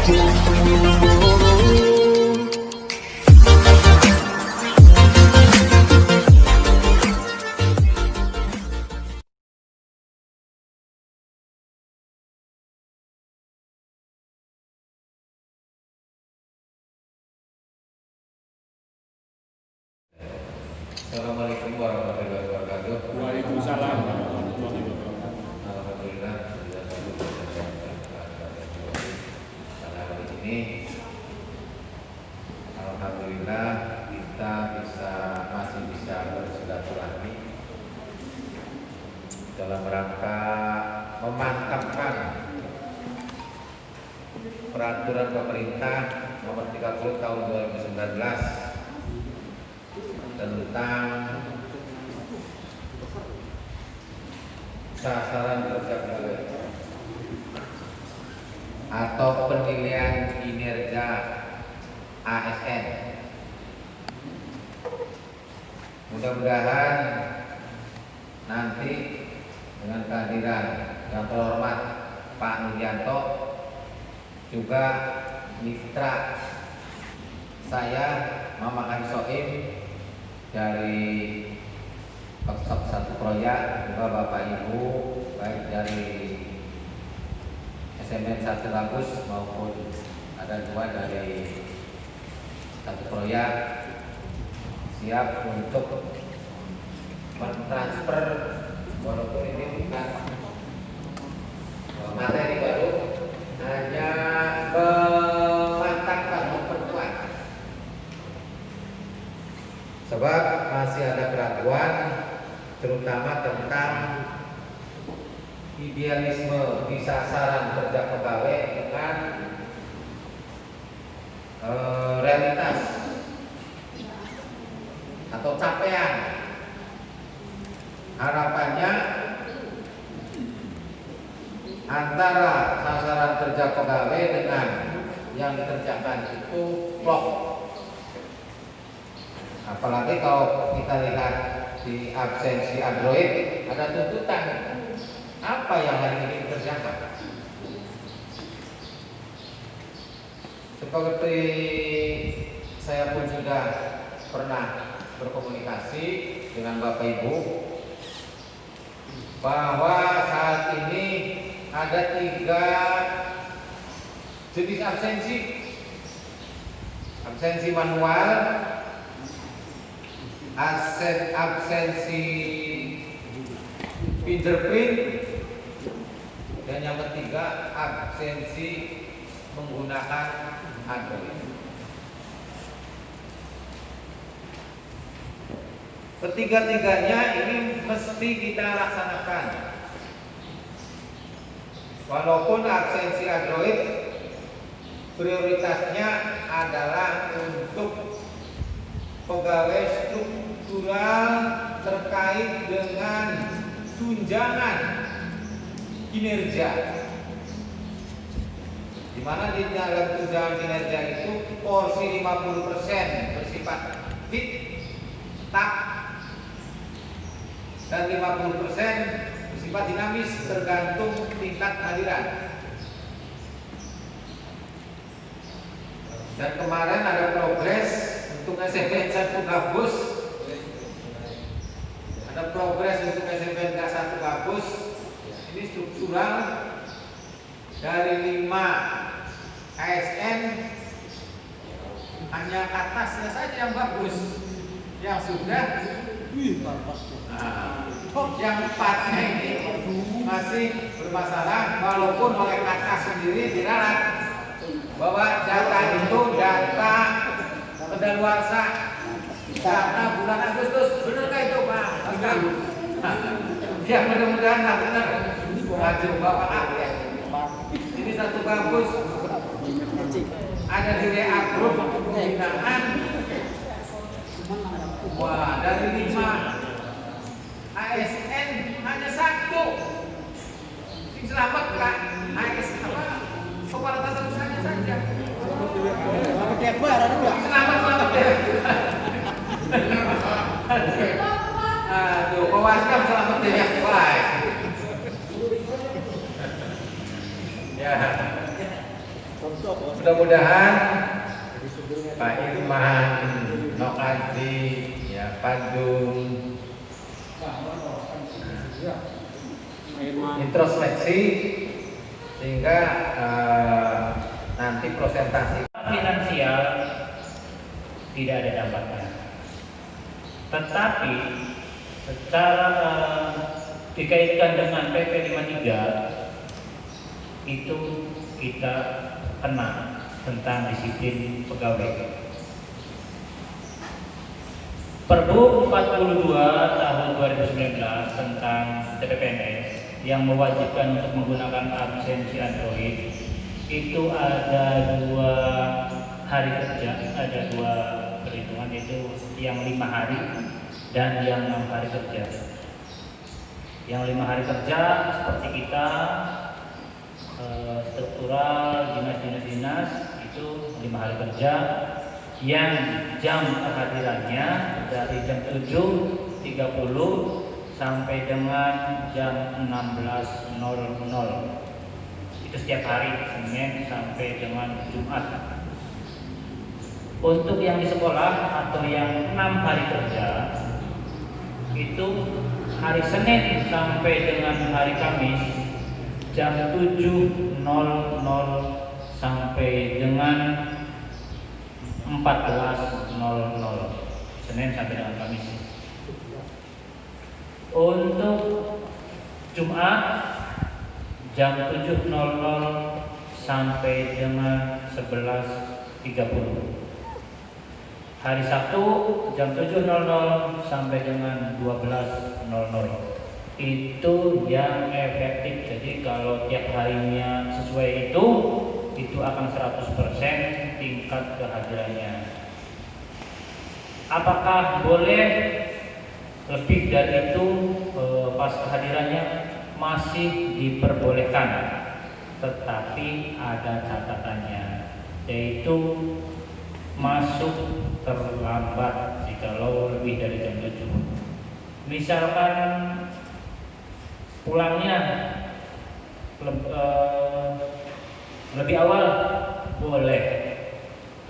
Assalamualaikum warahmatullahi wabarakatuh. Waalaikumsalam warahmatullahi wabarakatuh. Alhamdulillah pada hari ini, alhamdulillah kita masih bisa bersilaturahmi dalam rangka memantapkan peraturan pemerintah nomor 30 tahun 2019 tentang sasaran kerja pegawai atau penilaian kinerja ASN. Mudah-mudahan nanti dengan kehadiran yang terhormat Pak Nuryanto, juga mitra saya Mama Haji Soim dari satu proyek, juga Bapak Ibu baik dari SMN 1 Bagus maupun ada dua dari satu proyek siap untuk mentransfer, walaupun ini bukan materi baru, hanya memantapkan, memperkuat, sebab masih ada keraguan terutama tentang idealisme di sasaran kerja pegawai dengan realitas atau capaian. Harapannya antara sasaran kerja pegawai dengan yang dikerjakan itu klop. Apalagi kalau kita lihat di absensi Android ada tuntutan apa yang hari ini dikerjakan. Seperti saya pun sudah pernah berkomunikasi dengan Bapak Ibu bahwa saat ini ada 3 jenis absensi. Absensi manual, absensi fingerprint, dan yang ketiga absensi menggunakan Android. Ketiga-tiganya ini mesti kita laksanakan. Walaupun absensi Android prioritasnya adalah untuk pegawai struktural terkait dengan tunjangan kinerja, di mana di dalam tunjangan kinerja itu porsi 50% bersifat fit, tak, dan 50% bersifat dinamis tergantung tingkat kehadiran. Dan kemarin ada progres untuk SMN 1 Gabus, ada progres untuk SMN 1 Gabus. Ini struktural dari 5 ASN, hanya atasnya saja yang bagus, yang sudah yang 4-nya ini masih bermasalah, walaupun oleh atas sendiri diralat bahwa data itu data kedaluarsa, data bulan Agustus. Benarkah itu Pak? Ya mudah-mudahan lah benar. Maju Bapak ya. Ini 1 Gabus ada di WA grup pembinaan. Wah, dari 5 ASN hanya 1 yang selamat Kak. ASN apa? Kepala tata usahanya saja. Selamat ya. Aduh, Kowascam selamat ya. Baik. Ya. Mudah-mudahan Pak Irman, Nokazi, ya Padung, introspeksi sehingga nanti presentasi finansial tidak ada dampaknya. Tetapi secara dikaitkan dengan PP 53 itu kita kena tentang disiplin pegawai. Perbu 42 tahun 2019 tentang TPPNS yang mewajibkan untuk menggunakan absensi Android itu ada 2 hari kerja, ada 2 perhitungan, yaitu yang 5 hari dan yang 6 hari kerja. Yang 5 hari kerja seperti kita struktural dinas itu 5 hari kerja yang jam kehadirannya dari jam 7.30 sampai dengan jam 16.00. Itu setiap hari Senin sampai dengan Jumat. Untuk yang di sekolah atau yang 6 hari kerja itu hari Senin sampai dengan hari Kamis jam 7.00 sampai dengan 14.00, Senin sampai dengan Kamis. Untuk Jumat jam 7.00 sampai dengan 11.30. Hari Sabtu jam 7.00 sampai dengan 12.00. Itu yang efektif. Jadi kalau tiap harinya sesuai itu akan 100% tingkat kehadirannya. Apakah boleh lebih dari itu pas kehadirannya? Masih diperbolehkan, tetapi ada catatannya, yaitu masuk terlambat jikalau lebih dari jam 7. Misalkan pulangnya lebih awal boleh,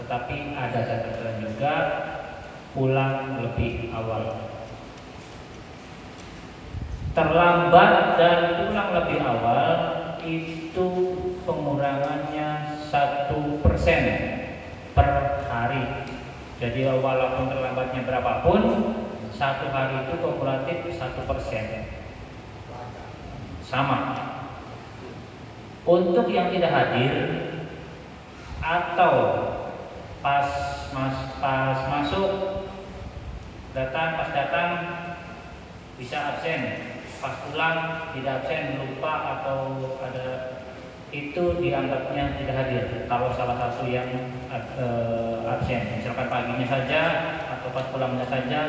tetapi ada catatan juga pulang lebih awal. Terlambat dan pulang lebih awal itu pengurangannya 1% per hari. Jadi walaupun terlambatnya berapapun, 1 hari itu kumulatif 1%. Sama. Untuk yang tidak hadir atau pas masuk pas datang bisa absen, pas pulang tidak absen, lupa atau ada, itu dianggapnya tidak hadir. Kalau salah satu yang absen, misalkan paginya saja atau pas pulangnya saja,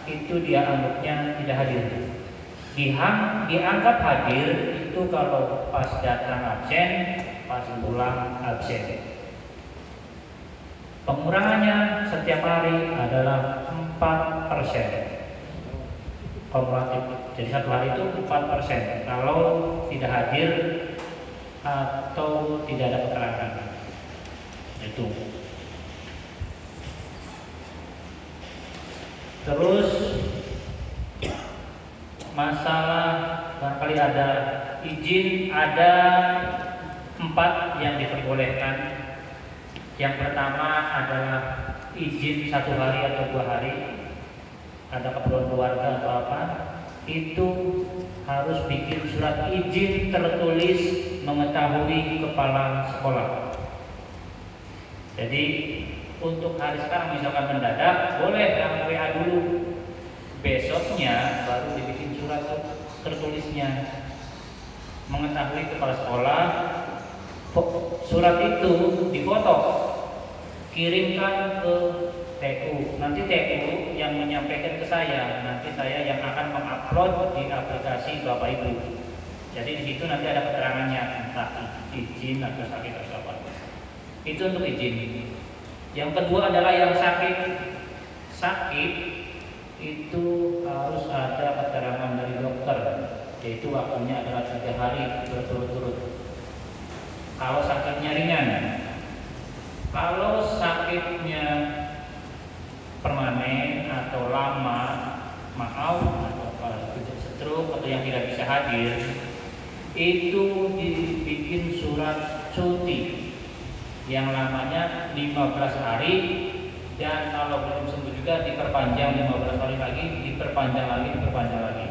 itu dia anggapnya tidak hadir. Dianggap hadir itu kalau pas datang absen, pas pulang absen. Pengurangannya setiap hari adalah 4%. Kumulatif. Jadi 1 hari itu 4% kalau tidak hadir atau tidak ada keterangan. Itu. Terus masalah barangkali ada izin, ada 4 yang diperbolehkan. Yang pertama adalah izin 1 hari atau 2 hari, ada keperluan keluarga atau apa, itu harus bikin surat izin tertulis mengetahui kepala sekolah. Jadi untuk hari sekarang misalkan mendadak, boleh kami WA dulu, besoknya baru dibikin surat tertulisnya mengetahui kepala sekolah. Surat itu difoto, kirimkan ke TU. Nanti TU yang menyampaikan ke saya, nanti saya yang akan mengupload di aplikasi Bapak Ibu. Jadi di situ nanti ada keterangannya, entah izin atau sakit atau apa. Itu untuk izin. Yang kedua adalah yang sakit. Sakit itu harus ada keterangan dari dokter, yaitu waktunya adalah 3 hari berturut-turut. Kalau sakitnya ringan, Kalau sakitnya permanen atau lama, maaf atau stroke atau yang tidak bisa hadir, itu dibikin surat cuti yang lamanya 15 hari, dan kalau belum sembuh juga diperpanjang 15 hari lagi, diperpanjang lagi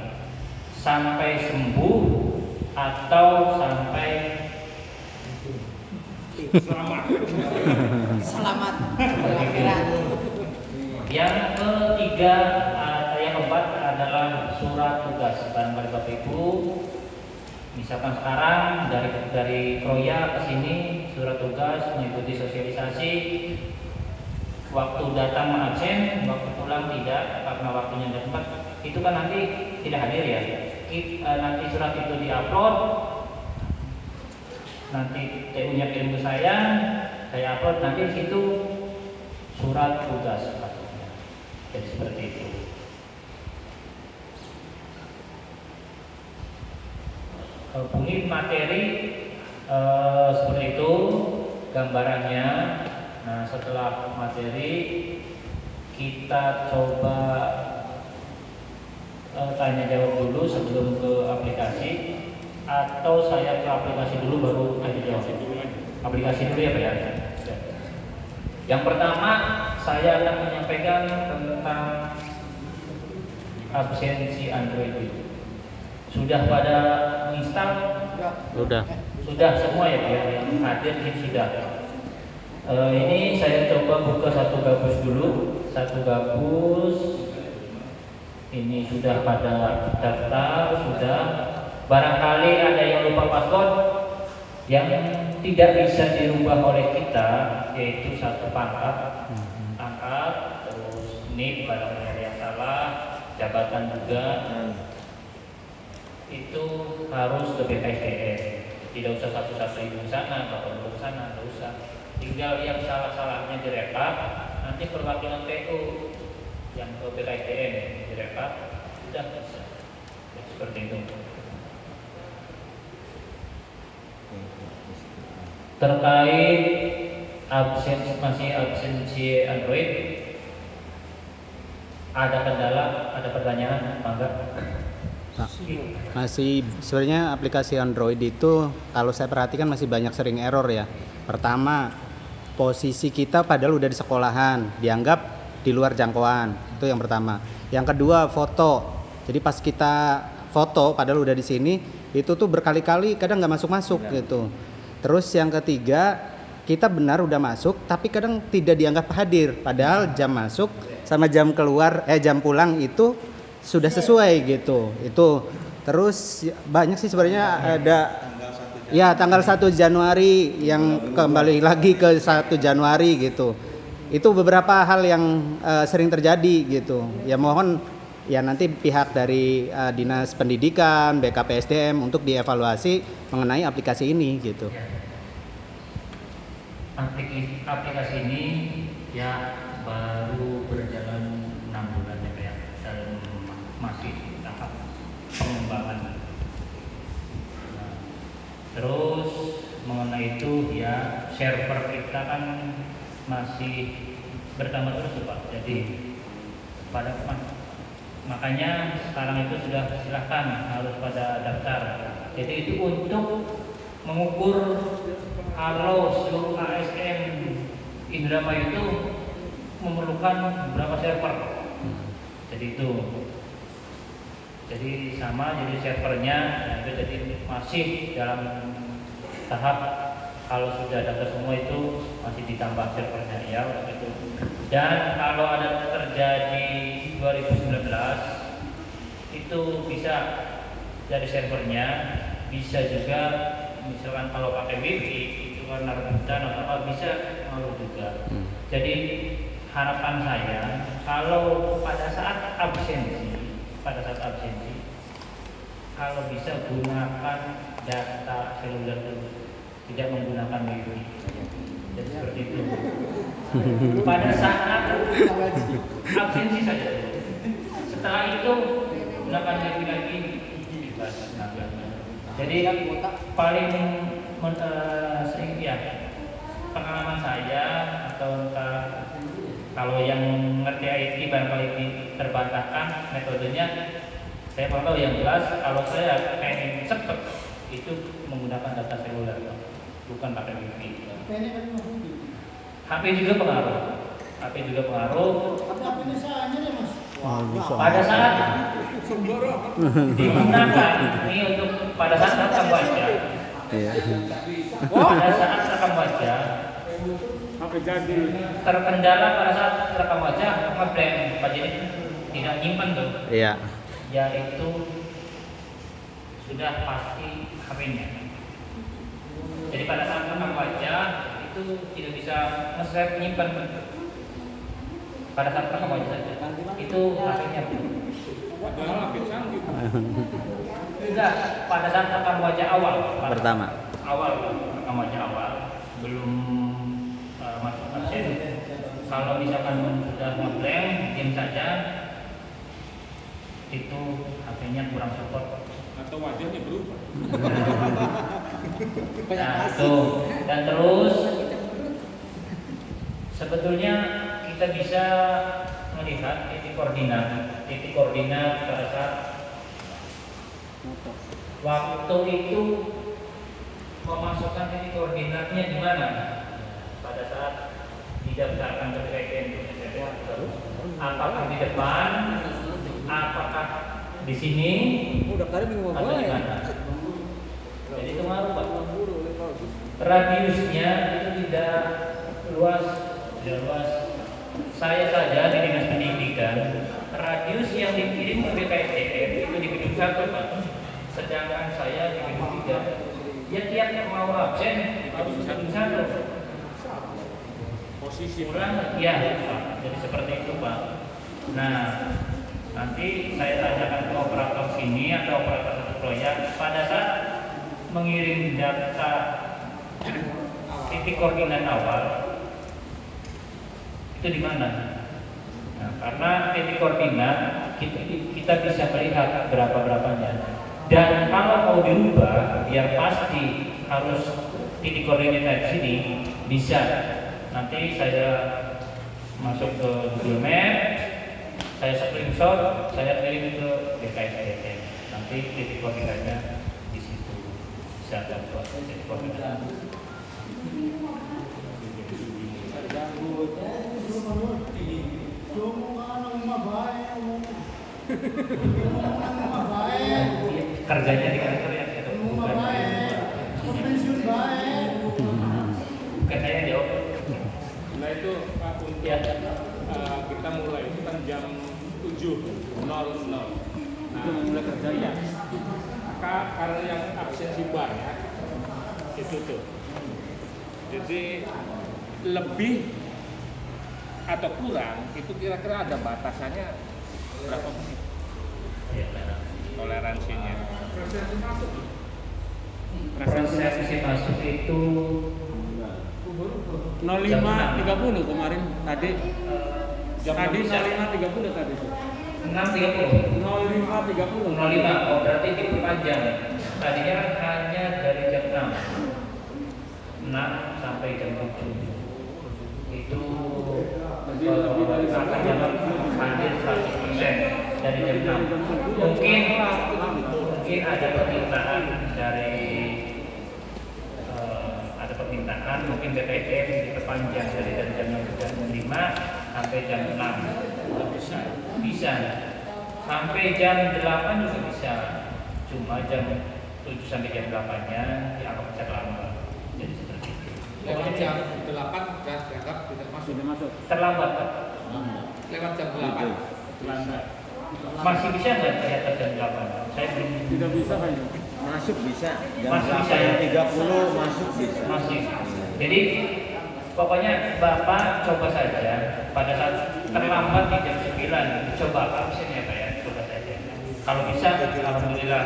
sampai sembuh atau sampai Selamat. Yang ketiga, yang keempat adalah surat tugas. Barangkali Bapak Ibu, misalkan sekarang dari Kroya ke sini surat tugas mengikuti sosialisasi, waktu datang absen, waktu pulang tidak karena waktunya tidak sempat, itu kan nanti tidak hadir ya. Nanti surat itu diupload, nanti TU-nya kirim ke saya upload, nanti di situ surat tugas. Jadi seperti itu. Bunyi materi seperti itu gambarannya. Nah, setelah materi kita coba tanya jawab dulu sebelum ke aplikasi, atau saya ke aplikasi dulu baru tanya jawab. Aplikasi dulu ya Pak ya. Yang pertama saya akan menyampaikan tentang absensi Android itu. Sudah pada menginstal? Sudah semua ya Pak ya, yang hadir ini sudah. Ini saya coba buka satu gabus dulu. Satu gabus ini sudah pada daftar, sudah. Barangkali ada yang lupa password yang tidak bisa dirubah oleh kita, yaitu satu pangkat, terus NIP barangkali ada yang salah, jabatan juga, itu harus ke BPSDM. Tidak usah satu-satu ibu sana, bapak dulu sana, tidak usah. Tinggal yang salah-salahnya direkap, nanti perwakilan PU yang ke BPSDM direkap, sudah bisa. Seperti itu. Terkait absensi Android, ada kendala, ada pertanyaan, enggak? Masih sebenarnya aplikasi Android itu kalau saya perhatikan masih banyak sering error ya. Pertama, posisi kita padahal udah di sekolahan dianggap di luar jangkauan, itu yang pertama. Yang kedua, foto. Jadi pas kita foto padahal udah di sini, itu tuh berkali-kali kadang nggak masuk gitu. Terus yang ketiga, kita benar udah masuk tapi kadang tidak dianggap hadir, padahal jam masuk sama jam keluar jam pulang itu sudah sesuai gitu. Itu terus banyak sih sebenarnya, ada ya tanggal 1 Januari yang kembali lagi ke 1 Januari gitu. Itu beberapa hal yang sering terjadi gitu. Ya mohon ya nanti pihak dari Dinas Pendidikan, BKPSDM untuk dievaluasi mengenai aplikasi ini gitu. Aplikasi ini ya baru berjalan 6 bulan ya, dan masih tahap pengembangan. Nah, terus mengenai itu ya server kita kan masih bertambah terus Pak. Jadi makanya sekarang itu sudah silahkan harus pada daftar. Jadi itu untuk mengukur kalau seluruh ASN Indramayu itu memerlukan berapa server. Jadi itu. Jadi sama, jadi servernya itu jadi masih dalam tahap kalau sudah daftar semua itu masih ditambah servernya ya itu. Dan kalau ada terjadi 2019 itu bisa dari servernya, bisa juga misalkan kalau pakai wifi itu karena rebutan atau apa bisa ngaruh juga. Jadi harapan saya kalau pada saat absensi kalau bisa gunakan data seluler dulu, tidak menggunakan wifi. Jadi seperti itu. Pada saat absensi saja. Setelah itu gunakan wifi lagi bebas. Jadi paling sering ya pengalaman saya Kalau yang ngerti IT barangkali terbantahkan metodenya, saya mau tahu yang jelas. Kalau saya pengen cepet itu menggunakan data seluler, bukan pakai wifi. HP juga pengaruh. HP juga pengaruh. Pada saat digunakan ini untuk pada saat rekam wajah. Iya. Pada saat rekam wajah Apa jadi? terkendala pada saat rekam wajah ngeblank, jadi tidak nyimpen tuh. Iya. Yaitu sudah pasti HP-nya. Jadi pada saat rekam wajah itu tidak bisa nge-save nyimpen. Pada saat rekam wajah saja. Itu HP-nya. Padahal lebih canggih. Tidak, pada saat rekam wajah awal. Pertama. Awal rekam wajah awal belum masuk absen. Kalau misalkan sudah ngeblank, diam saja, itu HP-nya kurang support. Atau wajahnya berubah. Nah, itu. Dan terus sebetulnya kita bisa melihat titik koordinat pada saat waktu itu memasukkan titik koordinatnya di mana? Pada saat didaftarkan ke PPN. Apakah di depan? Apakah di sini? Atau di mana? Jadi itu ngaruh, Pak. Radiusnya itu tidak luas. Saya saja di dinas pendidikan, radius yang dikirim ke BKSDM itu di gedung 1, Pak. Sedangkan saya di gedung 3. Ya tiap mau absen harus di gedung 1. Posisi Kurang, ya, Pak. Jadi seperti itu, Pak. Nah, nanti saya tanyakan ke operator sini atau operator satu proyek pada saat mengirim data titik koordinat awal itu di mana? Nah, karena titik koordinat kita bisa melihat berapanya. Dan kalau mau dirubah biar pasti harus titik koordinat di sini bisa. Nanti saya masuk ke Google Maps, saya screenshot, saya kirim ke BKSDM. Nanti titik koordinatnya di situ bisa dapat titik koordinat. Kerjanya di kantor ya, itu bukan saya jawab. Nah itu Pak, untuk Ya. kita mulai itu kan jam 7.00. Nah, mulai kerja ya. Karena yang absensi banyak itu tuh. Jadi lebih atau kurang itu kira-kira ada batasannya berapa menit toleransinya? Proses masuk itu 05.30 kemarin tadi. Tadi 05.30 tadi. 6.30 05.30. 05, oh berarti diperpanjang. Tadinya hanya dari jam 6 sampai jam 7. Itu akan jalan hadir 100% dari jam 6. Mungkin ada permintaan mungkin BPM diperpanjang dari jam 5 sampai jam 6. Bisa. Sampai jam 8 juga bisa. Cuma jam 7 sampai jam 8-nya dianggap terlambat. Jadi seperti itu. Lewat jam 8 sudah dianggap tidak masuk. Terlambat, Pak. Lewat jam 8. Terlambat. Masih bisa nggak di atas jam 8? Saya belum. Tidak bisa kan? Masuk bisa. Jam Masih bisa, ya? 8.30 masuk bisa. Masih. Jadi pokoknya Bapak coba saja pada saat terlambat di jam 9 coba absen ya Pak ya, coba saja. Kalau bisa alhamdulillah.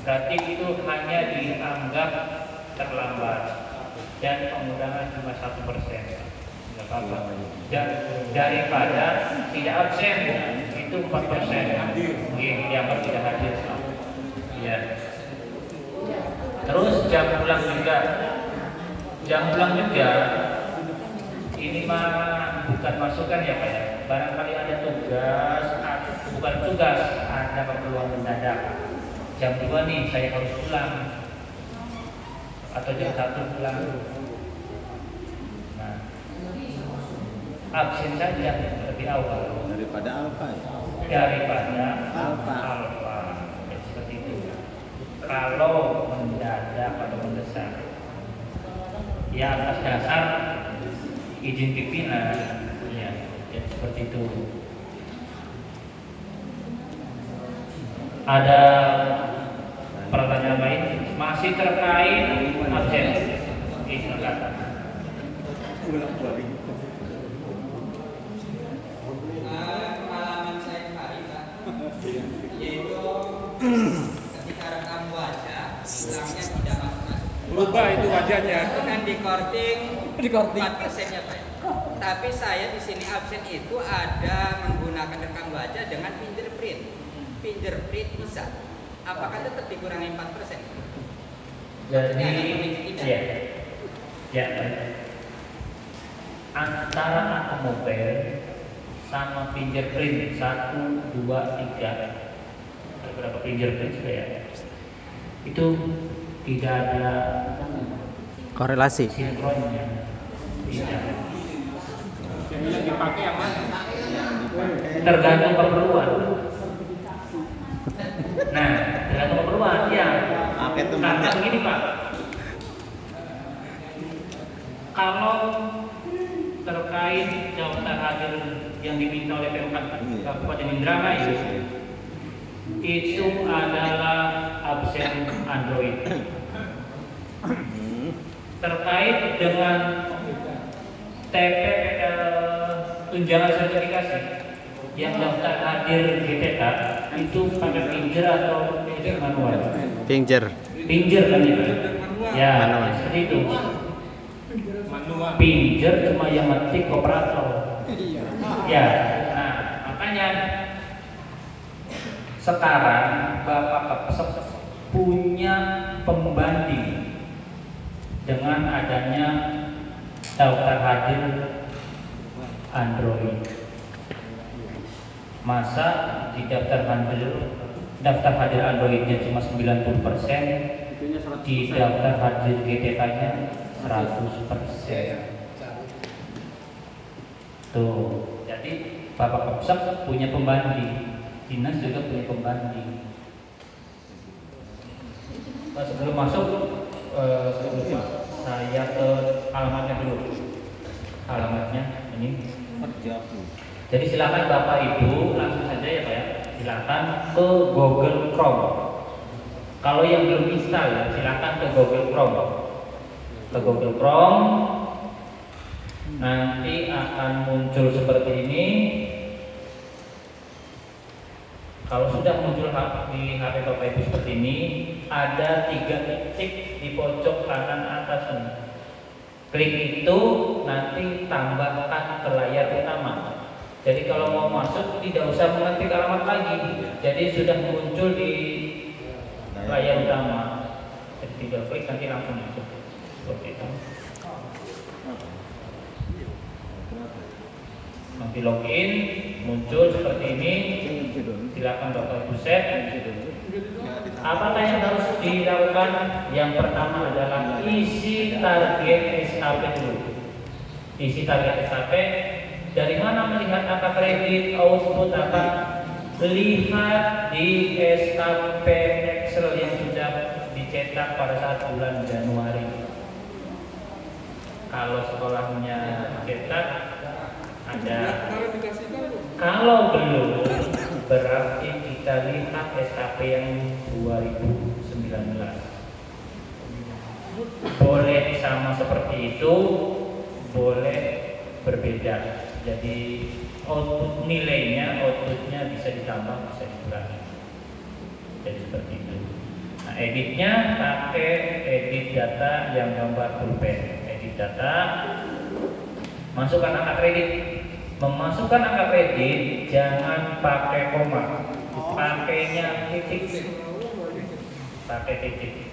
Berarti itu hanya dianggap terlambat dan pengurangan cuma 1%. Enggak apa-apa. Dan daripada tidak absen itu 4%. Dianggap tidak hadir. Ya. Terus jam pulang juga. Jam pulang juga ini mah bukan masukan ya Pak ya. Barangkali ada tugas, bukan tugas, ada keperluan mendadak. Jam 2 nih saya harus pulang, atau jam 1 pulang. Nah, absen saja lebih awal Daripada alfa ya. daripada Alfa. alfa. Ya, seperti itu. Kalau mendadak atau mendesak, ya atas dasar izin pimpinan, ya seperti itu. Ada pertanyaan lain masih terkait absen? Silakan. Pengalaman saya kemarin Pak, yaitu ketika rekam wajah bilangnya tidak masuk. Berubah itu wajahnya. Itu kan di korting Di korting. 4%-nya Pak. Tapi saya di sini absen itu ada menggunakan rekam wajah dengan fingerprint. Fingerprint bisa. Apakah tetap dikurangi 4%? Jadi, Tidak. ya, antara akun mobile sama fingerprint 1, 2, 3, ada berapa fingerprint sudah ya? Itu tidak ada Korelasi. sinkronnya. Tidak. Jadi yang dipakai yang mana? Tergantung keperluan. Nah, tergantung keperluan ya. Apa itu Karena mana? begini Pak, kalau terkait daftar hadir yang diminta oleh Pemkab Kabupaten Indramayu itu adalah absen Android. Terkait dengan tunjangan sertifikasi yang daftar hadir GTK itu pakai finger atau manual? Finger. Finger kan itu? Ya, Manual. seperti itu. Manual. Finger cuma yang ngetik operator. Ya, nah makanya sekarang Bapak Kepsek punya pembanding dengan adanya daftar hadir Android. Masa di daftar hadir Androidnya cuma 90%, di daftar hadir GTK-nya 100%. Tuh, jadi Bapak Kepsek punya pembanding, dinas juga punya pembanding. Sebelum masuk, saya ke alamatnya dulu. Alamatnya ini. Jadi silakan Bapak Ibu langsung saja ya Pak ya, silakan ke Google Chrome. Kalau yang belum install ya, silakan ke Google Chrome. Ke Google Chrome, nanti akan muncul seperti ini. Kalau sudah muncul di HP Bapak Ibu seperti ini, ada 3 titik di pojok kanan atas ini. Klik itu, nanti tambahkan ke layar utama. Jadi kalau mau masuk tidak usah mengetik alamat lagi, jadi sudah muncul di layar utama. Jadi tinggal klik nanti langsung masuk seperti itu. Nanti login, muncul seperti ini. Silakan Bapak Ibu set. Apakah yang harus dilakukan? Yang pertama adalah isi target SKP dulu. Isi target SKP. Dari mana melihat angka kredit? Output akan lihat di SKP Excel yang sudah dicetak pada saat bulan Januari. Kalau sekolahnya cetak ada. Kalau belum, berarti kita lihat SKP yang 2019. Boleh sama seperti itu, boleh berbeda. Jadi outputnya bisa ditambah, bisa dikurangi. Jadi seperti itu. Nah, editnya pakai edit data yang gambar pulpen. Edit data, masukkan angka kredit. Memasukkan angka kredit jangan pakai koma, pakainya titik. Pakai titik.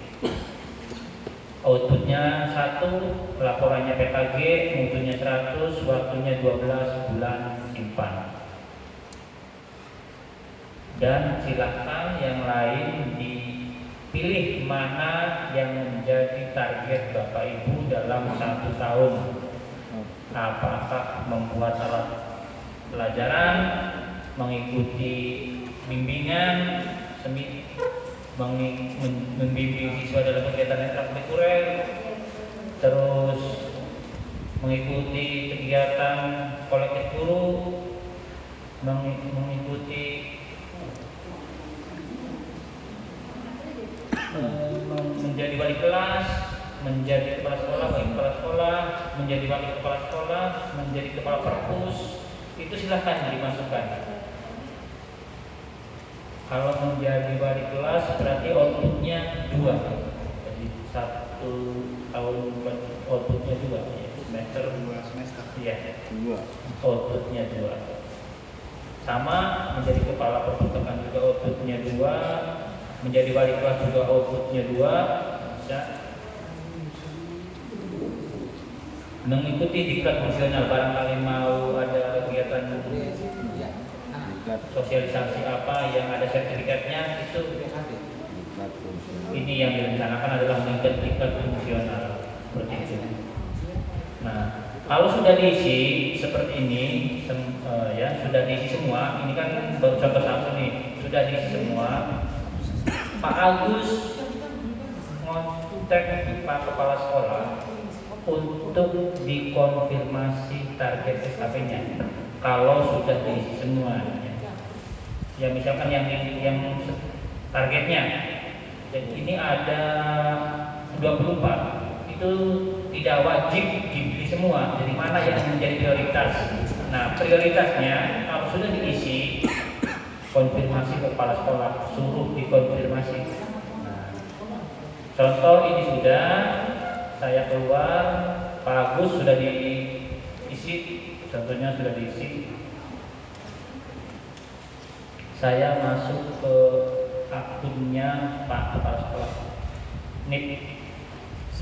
Outputnya 1, laporannya PKG, mutunya 100, 100 waktunya 12 bulan simpan. Dan silakan yang lain dipilih mana yang menjadi target Bapak Ibu dalam 1 tahun. Apakah membuat alat pelajaran, mengikuti bimbingan, membimbing siswa dalam kegiatan ekstrakurikuler, terus mengikuti kegiatan kolektif guru, mengikuti menjadi wali kelas, menjadi kepala sekolah, wali kepala sekolah, menjadi wakil kepala sekolah, menjadi kepala perpus, itu silahkan dimasukkan. Kalau menjadi wali kelas berarti outputnya 2, jadi 1 tahun outputnya 2, ya. Semester 2 semester. Iya. 2. Outputnya 2. Sama menjadi kepala perpustakaan juga outputnya 2, menjadi wali kelas juga outputnya 2, bisa. Mengikuti diklat fungsional, barangkali mau ada kegiatan sosialisasi apa yang ada sertifikatnya, itu ini yang direncanakan adalah mengikuti diklat fungsional seperti itu. Nah, kalau sudah diisi seperti ini, ya sudah diisi semua. Ini kan baru contoh satu nih, sudah diisi semua. Pak Agus ngontek Pak Kepala Sekolah untuk dikonfirmasi target SKP-nya. Kalau sudah diisi semua, ya misalkan yang targetnya, jadi ini ada 24, itu tidak wajib dibeli semua. Jadi mana yang menjadi prioritas? Nah, prioritasnya kalau sudah diisi, konfirmasi ke kepala sekolah, suruh dikonfirmasi. Nah, contoh ini sudah saya keluar, Pak Agus sudah diisi, contohnya sudah diisi. Saya masuk ke akunnya Pak Kepala Sekolah, NIP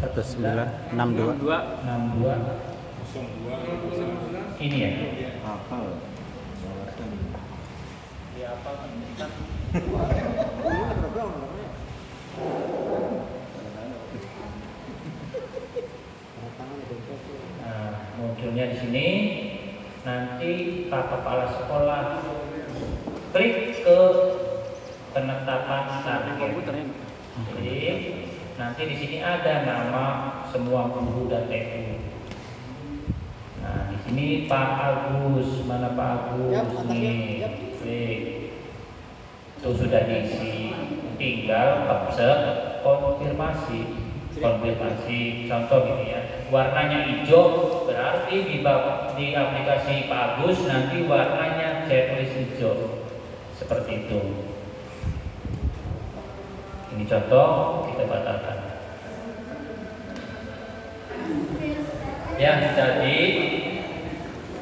1962. 62. Ini ya. Hafal. Di apa kan? Nah, munculnya di sini. Nanti Pak Kepala Sekolah klik ke penetapan target. Jadi nanti di sini ada nama semua guru dan TU. Nah, di sini Pak Agus, mana Pak Agus nih? Klik. Itu sudah diisi. Tinggal konfirmasi. Contoh gitu ya. Warnanya hijau berarti di aplikasi Pak Agus nanti warnanya checklist hijau. Seperti itu. Ini contoh, kita batalkan. Ya, jadi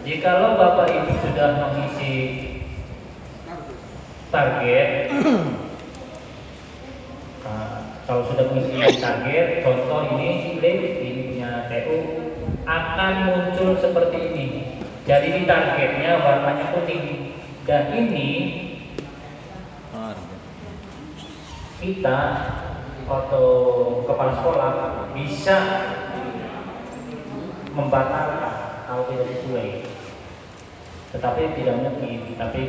jikalau Bapak Ibu sudah mengisi target, kalau sudah mengisi target, contoh ini link, ini punya TU, akan muncul seperti ini. Jadi di targetnya warnanya kuning, dan ini kita atau kepala sekolah bisa membatalkan kalau tidak sesuai, tetapi tidak mungkin, tapi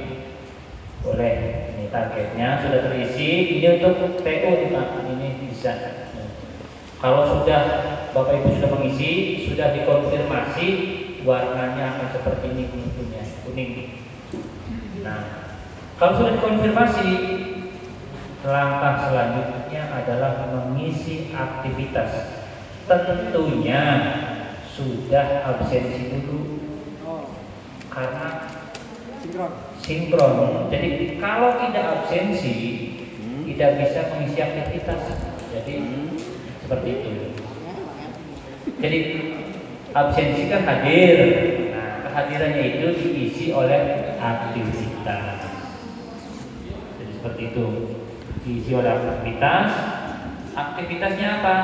boleh. Ini targetnya sudah terisi, ini untuk TU ini bisa. Kalau sudah Bapak Ibu sudah mengisi, sudah dikonfirmasi, warnanya akan seperti ini, kuning. Nah, kalau sudah dikonfirmasi, langkah selanjutnya adalah mengisi aktivitas. Tentunya sudah absensi dulu karena sinkron. Jadi kalau tidak absensi tidak bisa mengisi aktivitas. Jadi seperti itu. Jadi absensi kan hadir. Nah, kehadirannya itu diisi oleh aktivitas. Jadi seperti itu. Diisi oleh aktivitas. Aktivitasnya apa?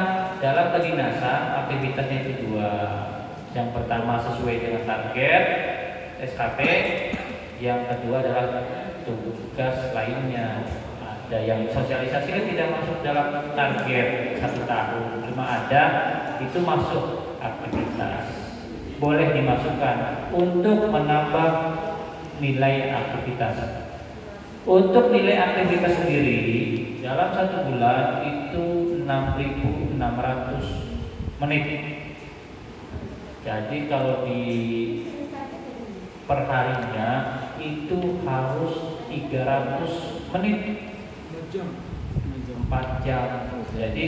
Dalam kedinasan aktivitasnya itu 2. Yang pertama sesuai dengan target SKP, yang kedua adalah tugas lainnya. Ada yang sosialisasi kan tidak masuk dalam target 1 tahun, cuma ada itu masuk aktivitas, boleh dimasukkan untuk menambah nilai aktivitas. Untuk nilai aktivitas sendiri dalam 1 bulan itu 6.600 menit. Jadi kalau di perharinya itu harus 300 menit, 4 jam. Jadi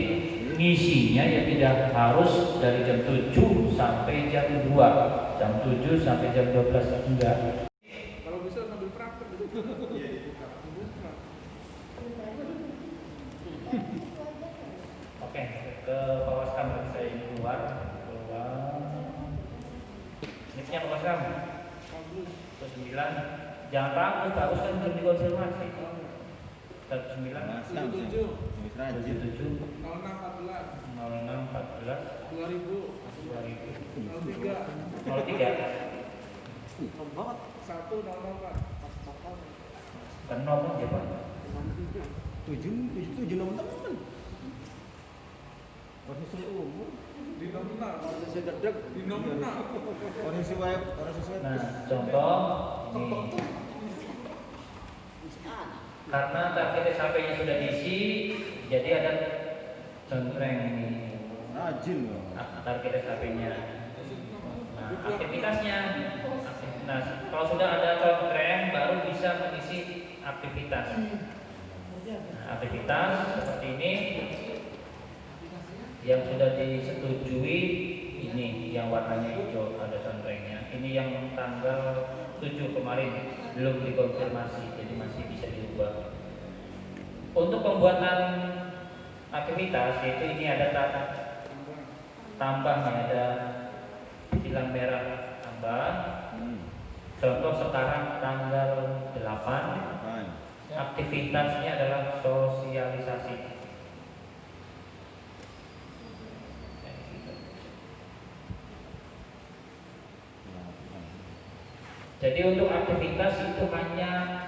ngisinya ya tidak harus dari jam 7 sampai jam 2, jam 7 sampai jam 12, enggak. Kalau bisa sambil praktek gitu. Oke, ke Pak Waskam saya keluar. Nicknya Pak Waskam 9. Jangan ragu, Pak Waskam belum dikonfirmasi. 19 77 0614 03 kan nomor ya Pak. 7 nomor teman. Organisasi umum. Organisasi web. Nah, contoh ini. Karena target SHP-nya sudah diisi, jadi ada contreng ini. Rajin loh. Target SHP-nya. Nah, aktivitasnya. Nah, kalau sudah ada contreng, baru bisa mengisi aktivitas. Nah, aktivitas seperti ini yang sudah disetujui, ini yang warnanya hijau ada contrengnya. Ini yang tanggal 7 kemarin belum dikonfirmasi, jadi masih bisa diubah. Untuk pembuatan aktivitas itu ini ada tambahnya, ada tilang merah tambah. Contoh sekarang tanggal 8, aktivitasnya adalah sosialisasi. Jadi untuk aktivitas itu hanya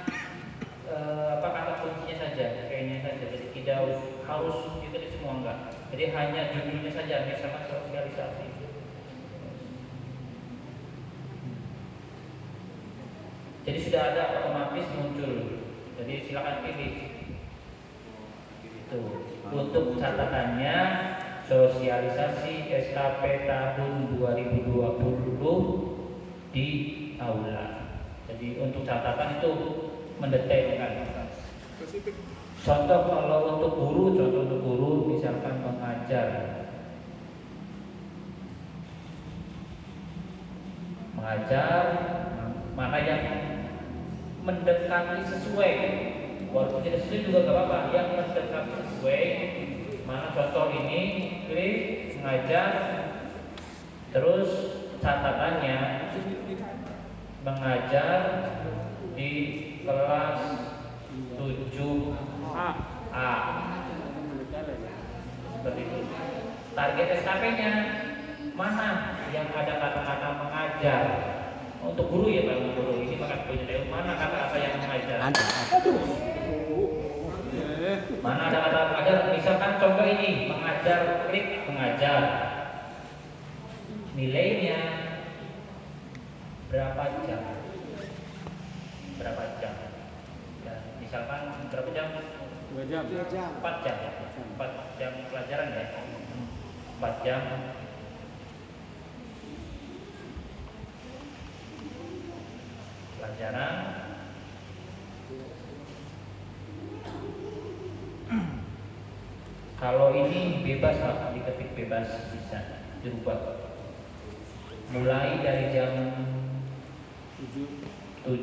kata kuncinya saja, kayaknya saja. Jadi tidak harus ditulis semua, enggak. Jadi hanya judulnya saja, misalkan sosialisasi. Jadi sudah ada otomatis muncul. Jadi silakan pilih. Itu. Untuk catatannya sosialisasi SKP tahun 2020 di aula. Jadi untuk catatan itu mendetailkan. Contoh kalau untuk guru, misalkan mengajar mana yang mendekati sesuai, walaupun tidak sesuai juga gak apa-apa, yang mendekati sesuai. Mana contoh ini, klik mengajar, terus catatannya mengajar di kelas 7A. Seperti itu. Target SKP-nya mana yang ada kata-kata mengajar. Untuk guru ya Pak, guru ini makan punya tahu mana kata-kata yang mengajar. Mana ada kata mengajar, misalkan contoh ini mengajar, klik mengajar. Nilainya berapa jam? Ya, misalkan berapa jam? 2 jam. 4 jam. 4 jam pelajaran ya. 4 jam. Pelajaran. Kalau ini bebas Pak, diketik bebas bisa dirubah. Mulai dari jam 7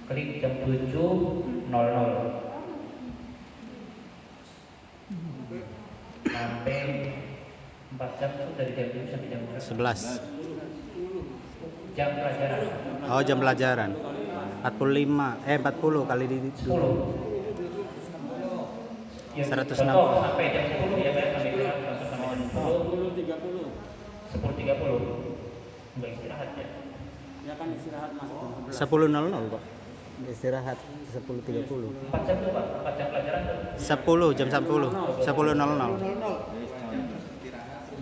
klik jam 7.00 sampai 4 jam itu dari jam 7 sampai jam 11. Jam pelajaran. Oh, jam pelajaran. 40 kali di 10. Ya, 160. contoh sampai jam 10 ya Pak, sampai jam 10. 30. 11 Enggak istirahat ya. Ya kan istirahat masuk jam 11. 10.00 Pak. Istirahat 10.30. 4 jam tuh Pak, 4 jam pelajaran tuh. 10 jam 10. 10.00.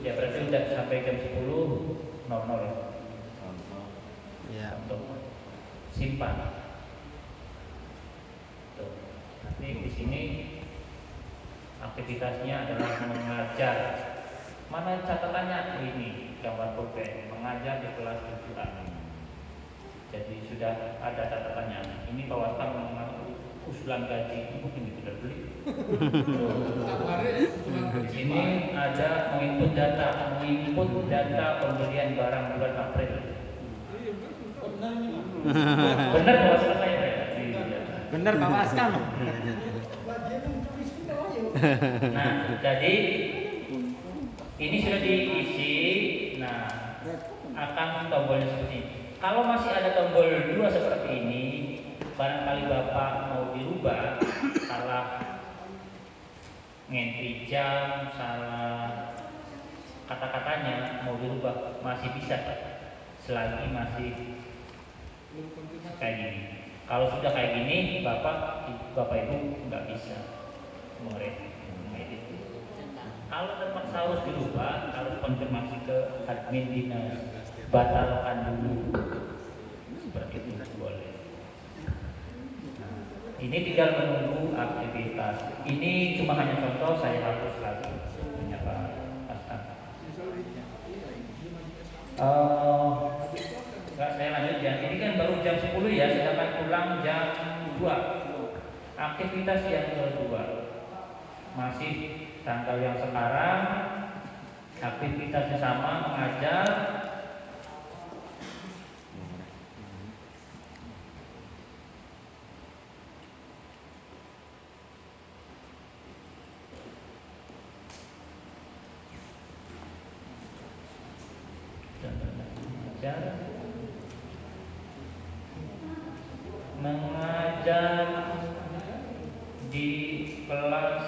Ya berarti udah sampai jam 10.00 Ya. untuk simpan. Tuh. Nanti di sini aktivitasnya adalah mengajar. Mana catatannya? Ini gambar pulpen, mengajar di kelas 7A. Jadi sudah ada catatannya. Ini Bawastam usulan gaji, mungkin itu udah beli. Di sini ada menginput data pembelian barang bulan April. Benar Bawastam saya Pak? Iya. Bener Pak Waskam. Nah, jadi ini sudah diisi. Nah, akan tombolnya seperti ini. Kalau masih ada tombol 2 seperti ini, barangkali Bapak mau dirubah, salah ngentri jam, salah kata-katanya mau dirubah, masih bisa Pak. Selagi masih kayak gini. Kalau sudah kayak gini, Bapak Ibu nggak bisa mengedit. Kalau terpaksa harus dirubah, harus konfirmasi ke admin dinas, batalkan dulu. Seperti itu boleh. Ini tinggal menunggu aktivitas. Ini cuma hanya contoh, saya hapus lagi punya Pak Astan. Enggak, saya lanjut ya. Ini kan baru jam 10 ya, sedangkan pulang jam 2. Aktivitas yang kedua masih tanggal yang sekarang, aktivitasnya sama, mengajar. Mengajar di kelas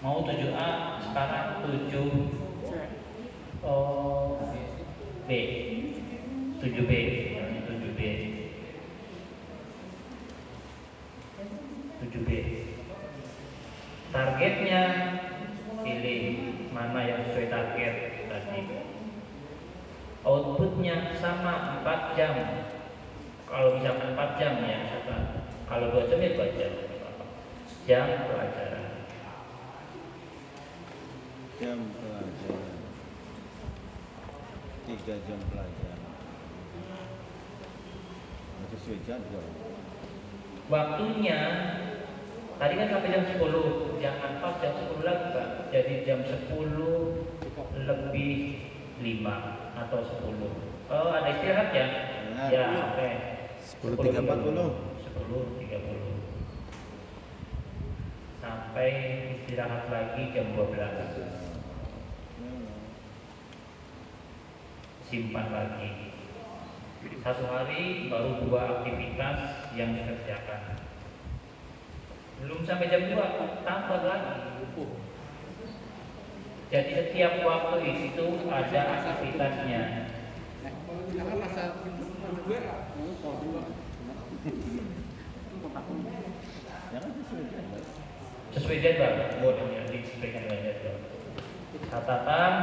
mau 7A, sekarang 7 B 7B 7B. Targetnya pilih mana yang sesuai target tadi. Outputnya sama 4 jam. Kalau misalkan 4 jam ya misalkan, kalau 2 jam ya 2 jam. Jam pelajaran. Jam pelajaran. 3 jam pelajaran. Sesuai jadwal. Waktunya tadi kan sampai jam 10, jangan pas jam 10 lagi Pak. Jadi jam 10 lebih 5 atau 10. Oh ada istirahat ya? Ya oke. 10.30. 10.30 sampai istirahat lagi jam 12. Simpan lagi. Satu hari baru 2 aktivitas yang dikerjakan. Belum sampai jam 2, tambah lagi. Jadi setiap waktu itu ada aktivitasnya. Jangan masa gue Sesuai jadwal, boleh ya disesuaikan dengan jadwal. Catatan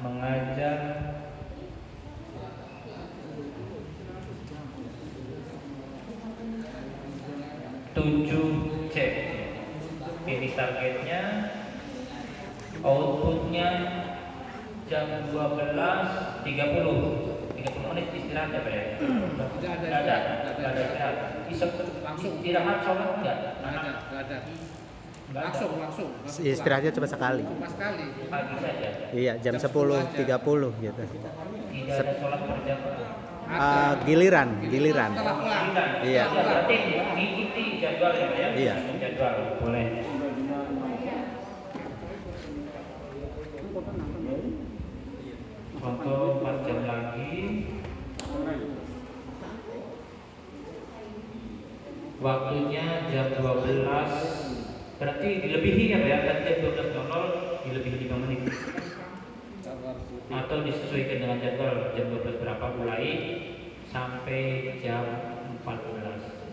mengajar tujuh C. Pilih targetnya, outputnya jam 12.30 menit istirahat ya Pak ya? Tidak ada istirahat. Istirahat sholat enggak? nggak ada. Langsung. Istirahatnya cuma sekali. Cuma sekali. Pagi saja. Iya, jam 10.30 gitu. Tidak ada sholat berjamaah. Giliran. Setelah pulang. Iya. Berarti mengikuti jadwal ya Pak ya? Iya. Jadwal boleh. Contoh 4 jam lagi. Waktunya jam 12. Berarti dilebihi ya Pak ya? Tadi jam 12.00 dilebihi 5 menit. atau disesuaikan dengan jadwal jam 12 berapa mulai sampai jam 14.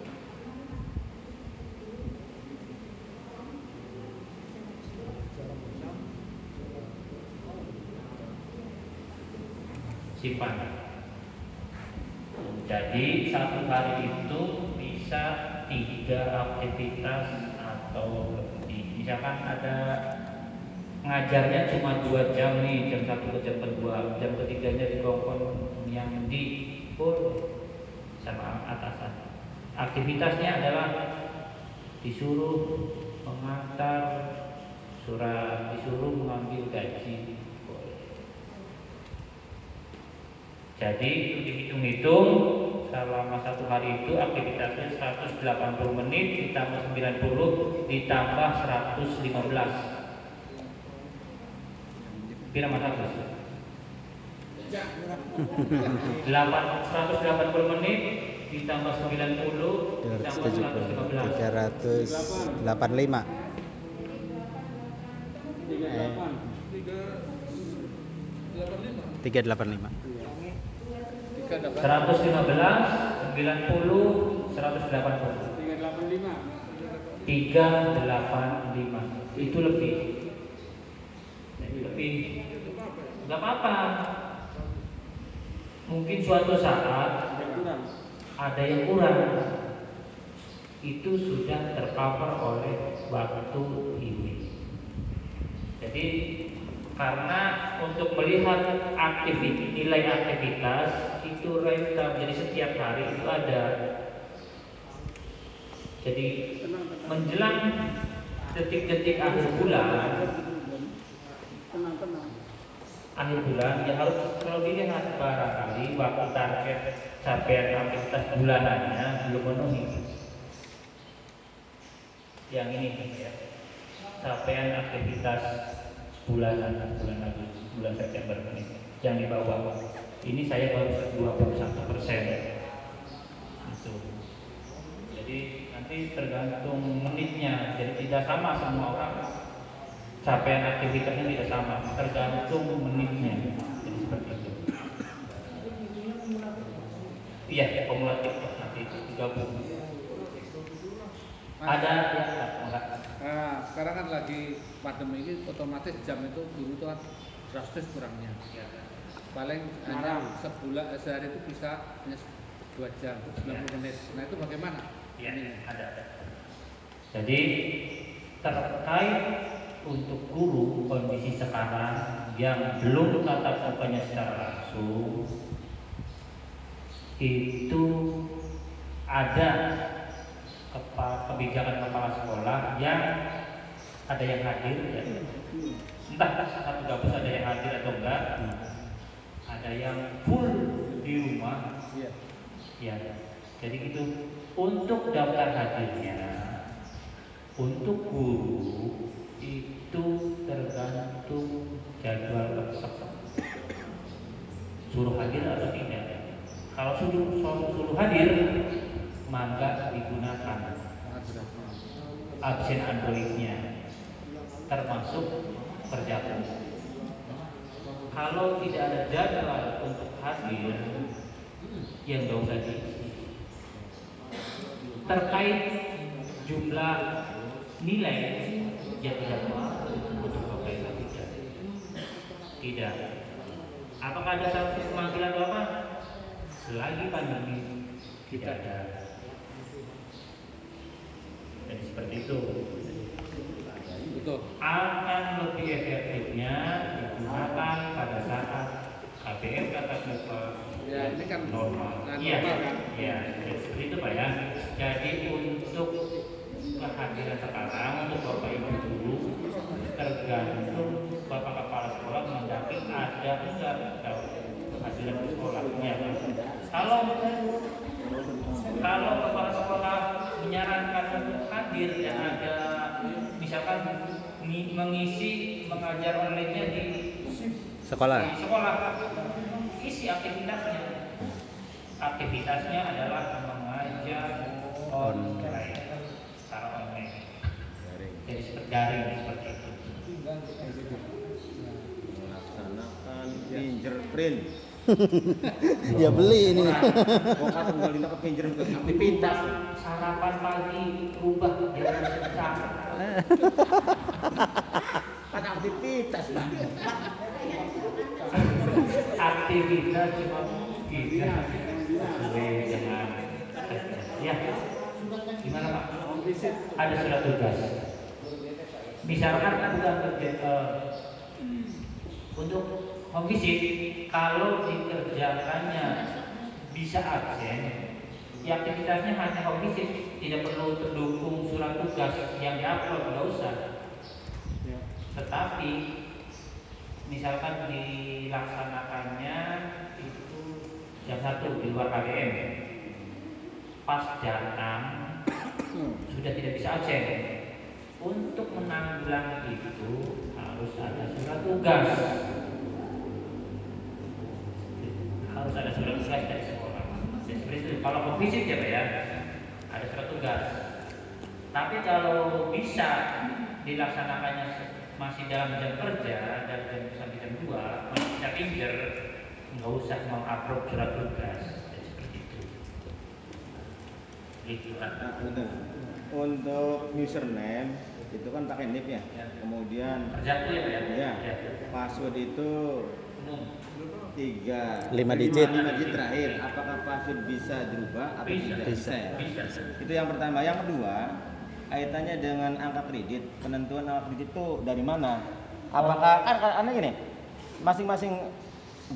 Simpan. Jadi satu hari itu bisa 3 aktivitas atau lebih. Misalkan ada ngajarnya cuma 2 jam nih, jam 1 ke jam kedua, jam ketiganya di kelompok yang di sama atasan. Aktivitasnya adalah disuruh mengantar surat, disuruh mengambil gaji. Jadi itu dihitung-hitung selama satu hari itu aktivitasnya 180 menit ditambah 90 ditambah 115. Kira masa 180 menit ditambah 90 ditambah 115. 385. 385. 115, 90, 180. 385 itu lebih. Nggak apa-apa. Mungkin suatu saat ada yang kurang. Itu sudah tercover oleh waktu ini. Jadi karena untuk melihat nilai aktivitas itu random, jadi setiap hari itu ada. Jadi menjelang detik-detik akhir bulan ya harus kalau dilihat barangkali waktu target capaian aktivitas bulanannya belum memenuhi. Yang ini ya, capaian aktivitas bulan Agustus, bulan September ini yang di bawah ini saya baru 21%. Itu. Jadi nanti tergantung menitnya. Jadi tidak sama semua orang. Capaian aktivitasnya tidak sama, tergantung menitnya. Jadi seperti itu. Iya, kumulatif nanti digabung. Ada ya enggak? Nah, sekarang kan lagi pandemi ini otomatis jam itu dulu tuh kan drastis kurangnya. Paling hanya sehari itu bisa hanya 2 jam, 90 menit. Nah itu bagaimana? Iya, ada. Jadi terkait untuk guru kondisi sekarang yang belum tatap mukanya secara langsung itu ada kebijakan kepala sekolah yang ada yang hadir ya. Entah satu kampus ada yang hadir atau enggak, ada yang full di rumah ya. Jadi itu untuk daftar hadirnya untuk guru itu tergantung jadwal kerja, suruh hadir atau tidak. Kalau suruh hadir maka digunakan absen Androidnya termasuk perjalanan. Kalau tidak ada jadwal untuk hadir yang nggak usah diisi. Terkait jumlah nilai yang tidak mau untuk bapak tidak. Apakah ada sanksi pemanggilan atau apa? Selagi pandemi tidak ada. Jadi seperti itu. Betul. Akan lebih efektifnya digunakan pada saat KBM tatap muka Ya ini kan normal. Iya kan? Iya, seperti itu Pak ya. Jadi untuk kehadiran sekarang untuk Bapak Ibu guru tergantung Bapak Kepala Sekolah mendaki ada enggak kehadiran di sekolahnya. Kalau Kepala Sekolah menyarankan untuk hadir dan ada misalkan mengajar online-nya di Sekolah. Isi aktivitasnya. Aktivitasnya adalah mengajar online, secara online. Jadi seperti daring seperti itu. Melaksanakan fingerprint. Ya beli ini. Kok tinggal dina ke fingerprint Aktivitas sarapan pagi rubah jalan sebentar. kan aktivitas lah. Aktivitas cuma bisa sesuai dengan ya. Gimana Pak? Ada surat tugas. Misalkan bukan untuk home visit, kalau dikerjakannya bisa absen, ya aktivitasnya hanya home visit, tidak perlu terdukung surat tugas yang diupload, nggak usah. Tetapi misalkan dilaksanakannya itu jam 1 di luar KBM, pas jam 6 sudah tidak bisa absen. Untuk menanggulangi itu harus ada surat tugas. Harus ada surat tugas dari sekolah. Seperti itu. Kalau home visit ya Pak ya, ada surat tugas. Tapi kalau bisa dilaksanakannya masih dalam jam kerja dari jam sampai jam 2 masih bisa pinter, nggak usah mengupload surat tugas. Jadi seperti itu. Gitu kan. Nah, untuk username itu kan pakai NIP ya. Kemudian Kerja tuh ya Pak ya. ya, password itu Umum. 5 digit. 5 digit terakhir. Apakah password bisa dirubah atau Bisa. tidak? Bisa. Ya? Bisa. Itu yang pertama. Yang kedua, kaitannya dengan angka kredit. Penentuan angka kredit itu dari mana? Apakah kan gini, masing-masing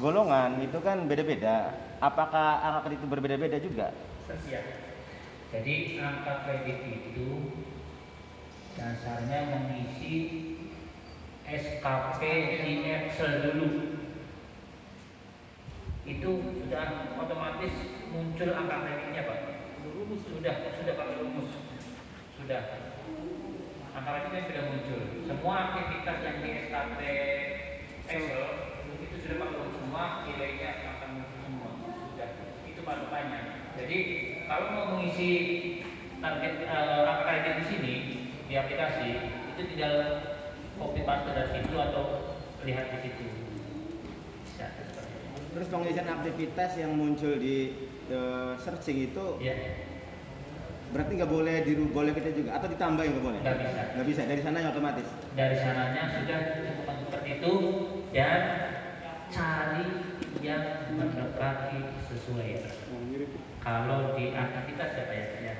golongan itu kan beda-beda. Apakah angka kredit itu berbeda-beda juga? Ya. Jadi angka kredit itu dasarnya mengisi SKP di Excel dulu. Itu sudah otomatis muncul angka kreditnya Pak. Sudah pakai rumus. Sudah. Angka kreditnya sudah muncul. Semua aktivitas yang di SKP Excel itu sudah pakai rumus semua, nilainya akan muncul semua. Sudah. Itu patokannya. Jadi kalau mau mengisi target angka kredit di sini di aplikasi itu tinggal copy paste dari situ atau lihat di situ. Bisa. Terus pengisian aktivitas yang muncul di searching itu Ya. berarti nggak boleh dirubah oleh kita juga atau ditambah nggak boleh? Nggak bisa. Nggak bisa, dari sana otomatis. Dari sananya sudah cukup seperti itu dan cari yang mendekati sesuai. Kalau di aktivitas ya.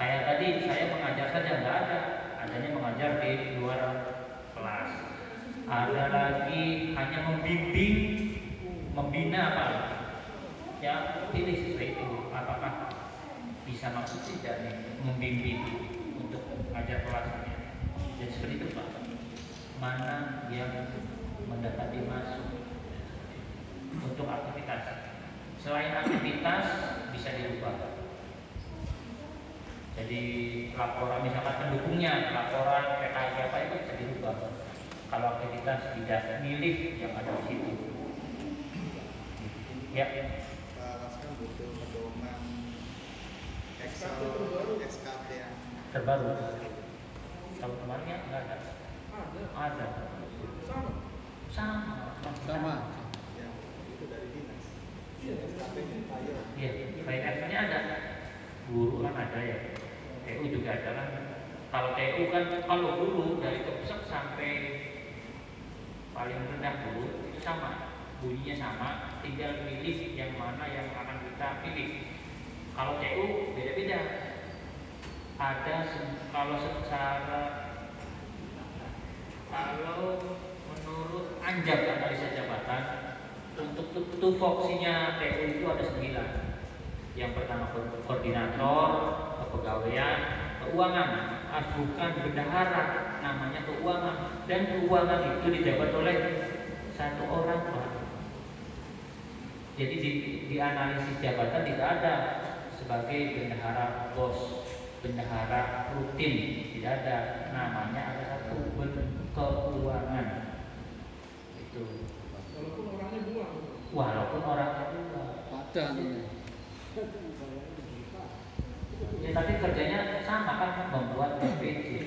Kayak tadi saya mengajar saja nggak ada, adanya mengajar di luar kelas. Ada lagi hanya membimbing, membina apa? Ya pilih sesuai itu. Apakah bisa masuk tidak nih membimbing untuk mengajar kelasnya? Jadi seperti itu Pak. Mana yang mendekati masuk untuk aktivitas? Selain aktivitas bisa dirubah. Jadi laporan misalkan pendukungnya, laporan PKI apa itu bisa dirubah. Kalau aktivitas tidak milih yang ada di situ. Ya. Mas kan butuh pedoman Excel SKP ya. Terbaru. Tahun kemarinnya nggak ada. Ada. Sama. Yang itu dari dinas. SKP file. Iya, file-nya ada. Guru kan ada ya. TU juga ada kan. Kalau TU kan kalau guru dari kepusat sampai paling rendah guru itu sama. Bunyinya sama, tinggal pilih yang mana yang akan kita pilih. Kalau TU beda-beda. Ada kalau menurut Anjab analisa jabatan untuk tupoksinya TU itu ada 9. Yang pertama koordinator, kepegawaian, keuangan, bukan bendahara, namanya keuangan. Dan keuangan itu dijabat oleh satu orang Pak. Jadi di analisis jabatan tidak ada sebagai bendahara bos, bendahara rutin, tidak ada. Namanya ada satu keuangan. Itu. Walaupun orangnya dua. Ada namanya. Ya tapi kerjanya sama kan membuat BPJ.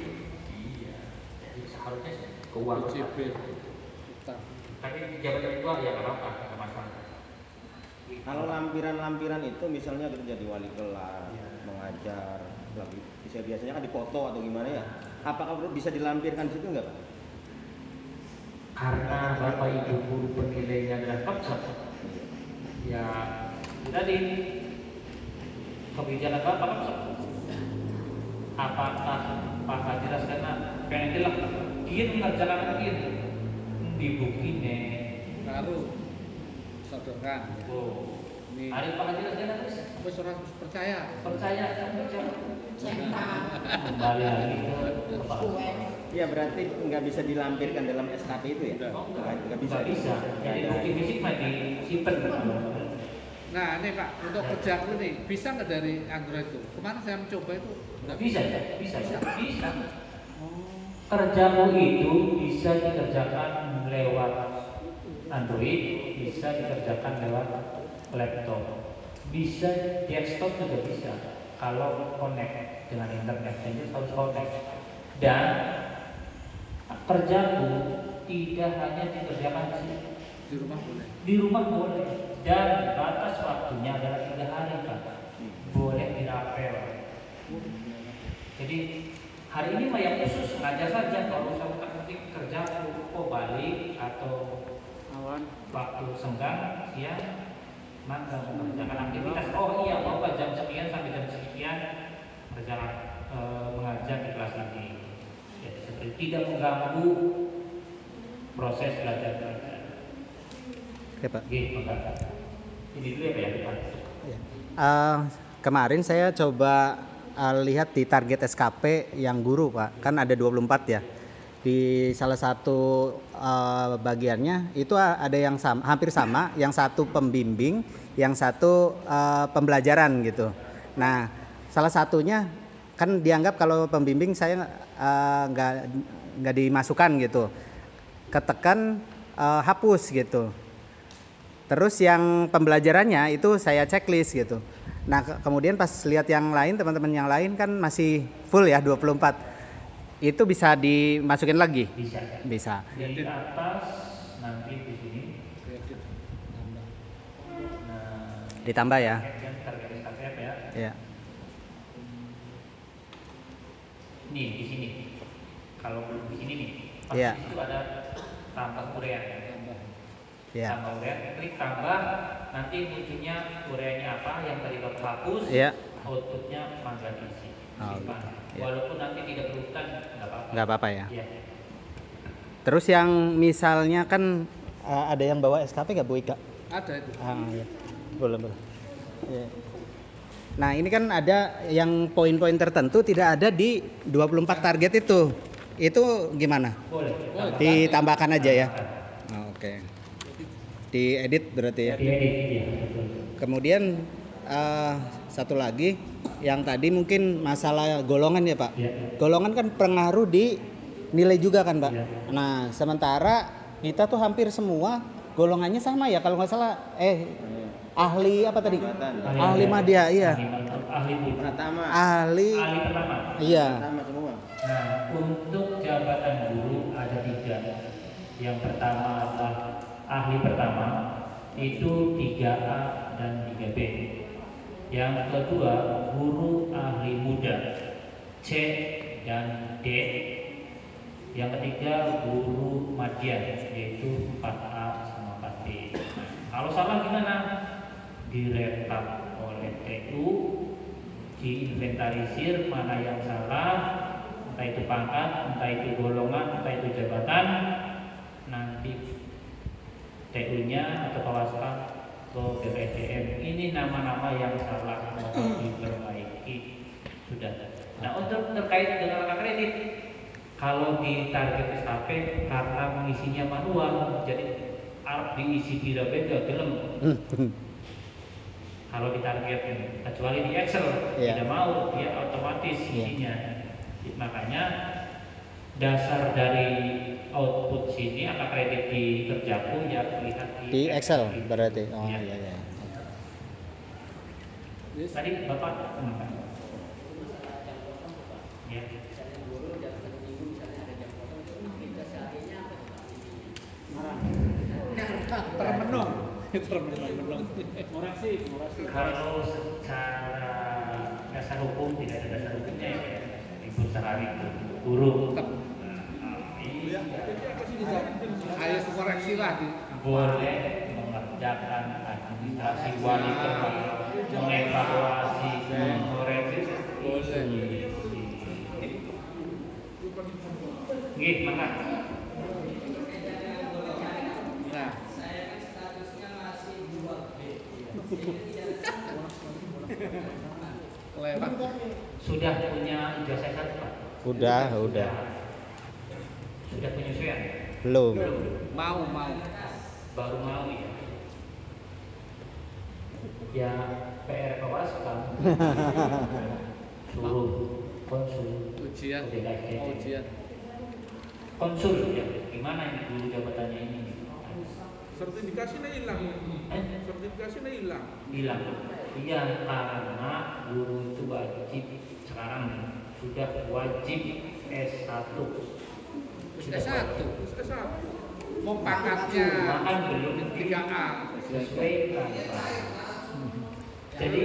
Iya. Jadi seharusnya keuangan. BJB. Tapi di jabatan itu ya nggak apa-apa, nggak masalah. Kalau lampiran-lampiran itu misalnya kita jadi wali kelas, mengajar, lagi biasanya kan dipoto atau gimana ya? Apakah bisa dilampirkan di situ nggak Pak? Karena Bapak Ibu guru penilainya adalah konsep, ya tadi kebijakan Bapak konsep. Apakah Pak Hadiras karena pengen bilang dia mengerjakan dia di buku nih baru sodorkan. oh Ini hari Pak Hadiras kan terus wis ora percaya. percaya kembali lagi ke Pak. Iya berarti nggak bisa dilampirkan dalam SKP itu ya? Nggak bisa. Nggak bisa. Jadi bukti fisik mah disimpan. Nah ini Pak, untuk kerjaku nih bisa nggak dari Android itu? Kemarin saya mencoba itu nggak Bisa. Kerjamu itu bisa dikerjakan lewat Android, bisa dikerjakan lewat laptop, bisa desktop juga bisa. Kalau connect dengan internet, jadi harus connect. Dan kerjaku tidak hanya dikerjakan di rumah boleh. di rumah boleh, dan batas waktunya adalah 3 hari Pak. Boleh dirapel. Jadi hari ini mah yang khusus ngajar saja. Kalau saya penting kerja kok balik atau waktu senggang siang maka mengerjakan aktivitas. Oh iya Bapak jam sekian sampai jam sekian mengajar di kelas ini. Jadi seperti tidak mengganggu proses belajar belajar. Oke Pak. Ini dulu ya Pak. Kemarin saya coba lihat di target SKP yang guru Pak, kan ada 24 ya. Di salah satu bagiannya itu ada yang hampir sama, yang satu pembimbing, yang satu pembelajaran gitu. Nah, salah satunya kan dianggap kalau pembimbing saya nggak dimasukkan gitu, ketekan hapus gitu. Terus yang pembelajarannya itu saya checklist gitu. Nah kemudian pas lihat yang lain, teman-teman yang lain kan masih full ya 24. Itu bisa dimasukin lagi? Bisa. Di atas nanti di sini. Nah, ditambah ya? Target SKP ya. Iya. Nih di sini. Kalau di sini nih, pas Iya. itu ada tambah urean. Iya. Tambah urean, klik tambah, nanti munculnya ureanya apa yang tadi Bapak hapus, Iya. outputnya mangga diisi. Oh, Simpan. iya. Walaupun nanti tidak berurutan, nggak apa-apa. Nggak apa-apa ya? Iya. Terus yang misalnya kan ada yang bawa SKP nggak Bu Ika? Ada itu. Iya. Boleh. Iya. Nah ini kan ada yang poin-poin tertentu tidak ada di 24 target itu. Itu gimana? Boleh. Ditambahkan aja ya? Oke. Diedit berarti ya? Diedit, iya. Kemudian satu lagi yang tadi mungkin masalah golongan ya Pak. Ya. Golongan kan pengaruh di nilai juga kan Pak. Ya. Nah sementara kita tuh hampir semua golongannya sama ya kalau nggak salah. Ahli apa tadi? Ahli madya, iya. Ahli Pratama. Ahli. Ahli pertama. Iya. Pratama semua. Nah, untuk jabatan guru ada 3. Yang pertama adalah ahli pertama, itu 3A dan 3B. Yang kedua, guru ahli muda, C dan D. Yang ketiga, guru madya, yaitu 4A sama 4B. Kalau salah gimana? Direkap oleh TU, diinventarisir mana yang salah, entah itu pangkat, entah itu golongan, entah itu jabatan, nanti TU-nya atau Kawaspan ke BPSDM. Ini nama-nama yang salah, mohon diperbaiki. Sudah. Nah untuk terkait dengan angka kredit, kalau di target SKP karena mengisinya manual, jadi harus diisi beda-beda film. Kalau di target kecuali di Excel tidak mau, dia otomatis isinya. Makanya dasar dari output sini angka kredit di kerjaku ya terlihat di Excel berarti. Oh iya. Tadi Bapak ya. termenung. Termenung. Koreksi. Kalau secara dasar hukum tidak ada dasar hukumnya ya, libur sehari itu guru. Tetap. Iya. Ayo koreksi lah di Boleh mengerjakan administrasi wali kota, mengevaluasi, mengoreksi. boleh. Gih, maka Nah, lewat. sudah punya ijazah satu Pak? Udah. Sudah penyesuaian? Belum. Mau. Baru mau ya? Ya PR kewaskan suruh konsul Ujian. Ujian. konsul ya gimana ini dulu jabatannya ini Sertifikasinya hilang. eh? Sertifikasinya hilang. Bilang iya karena guru itu wajib sekarang sudah wajib S1 S1. S1. Mau pangkatnya Makan belum 3A. sesuaikan Pak. Jadi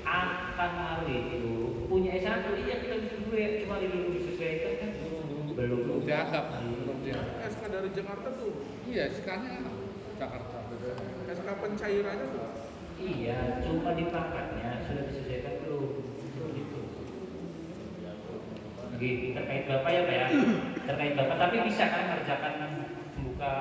akan hari itu punya S1 iya kita bisa gue cuma belum disesuaikan kan belum Dianggap belum dianggap. SK dari Jakarta tuh. Iya, sekarang Jakarta. SK pencairannya tuh. iya cuma di pangkatnya sudah disesuaikan belum gitu. Terkait Bapak ya Pak ya terkait Bapak tapi bisa kan kerjakan membuka